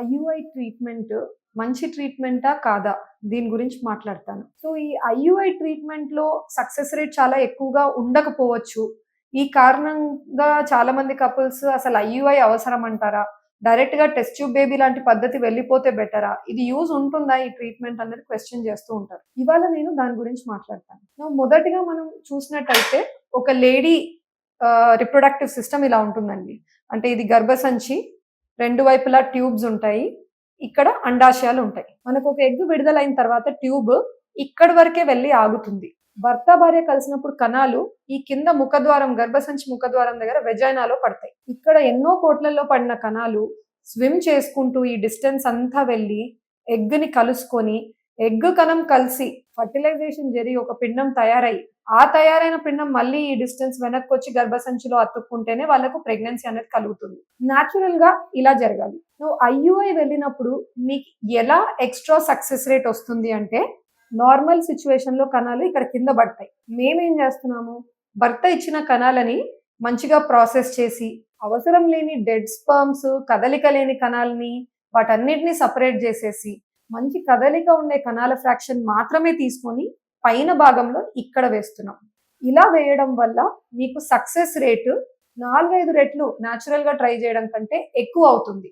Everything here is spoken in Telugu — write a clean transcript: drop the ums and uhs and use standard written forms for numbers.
ఐయుఐ ట్రీట్మెంట్ మంచి ట్రీట్మెంటా కాదా? దీని గురించి మాట్లాడతాను. సో, ఈ ఐయుఐ ట్రీట్మెంట్‌లో సక్సెస్ రేట్ చాలా ఎక్కువగా ఉండకపోవచ్చు. ఈ కారణంగా చాలామంది కపుల్స్ అసలు ఐయుఐ అవసరం అంటారా? డైరెక్ట్‌గా టెస్ట్ ట్యూబ్ బేబీ లాంటి పద్ధతి వెళ్ళిపోతే బెటరా? ఇది యూజ్ ఉంటుందా ఈ ట్రీట్మెంట్ అనేది క్వెషన్ చేస్తూ ఉంటారు. ఇవాళ నేను దాని గురించి మాట్లాడతాను. మొదటిగా మనం చూసినట్టయితే ఒక లేడీ రిప్రొడక్టివ్ సిస్టమ్ ఇలా ఉంటుందండి. అంటే ఇది గర్భసంచి, 2 వైపులా ట్యూబ్స్ ఉంటాయి. ఇక్కడ అండాశయాలు ఉంటాయి. మనకు ఒక ఎగ్ విడుదలైన తర్వాత ట్యూబ్ ఇక్కడి వరకే వెళ్ళి ఆగుతుంది. భర్త భార్య కలిసినప్పుడు కణాలు ఈ కింద ముఖద్వారం, గర్భసంచి ముఖద్వారం దగ్గర వెజైనాలో పడతాయి. ఇక్కడ ఎన్నో కోట్లలో పడిన కణాలు స్విమ్ చేసుకుంటూ ఈ డిస్టెన్స్ అంతా వెళ్ళి ఎగ్ ని కలుసుకొని, ఎగ్ కణం కలిసి ఫర్టిలైజేషన్ జరిగి ఒక పిండం తయారై, ఆ తయారైన పిండం మళ్ళీ ఈ డిస్టెన్స్ వెనక్కి వచ్చి గర్భసంచిలో అతుక్కుంటేనే వాళ్ళకు ప్రెగ్నెన్సీ అనేది కలుగుతుంది. న్యాచురల్ గా ఇలా జరగాలి. నువ్వు ఐయుఐ వెళ్ళినప్పుడు మీకు ఎలా ఎక్స్ట్రా సక్సెస్ రేట్ వస్తుంది అంటే, నార్మల్ సిచ్యువేషన్ లో కణాలు ఇక్కడ కింద పడతాయి. మేమేం చేస్తున్నాము, భర్త ఇచ్చిన కణాలని మంచిగా ప్రాసెస్ చేసి, అవసరం లేని డెడ్ స్పర్మ్స్, కదలిక లేని కణాలని వాటన్నిటిని సపరేట్ చేసేసి, మంచి కదలిక ఉండే కణాల ఫ్రాక్షన్ మాత్రమే తీసుకొని పైన భాగంలో ఇక్కడ వేస్తున్నాం. ఇలా వేయడం వల్ల మీకు సక్సెస్ రేటు 4-5 రెట్లు న్యాచురల్ గా ట్రై చేయడం కంటే ఎక్కువ అవుతుంది.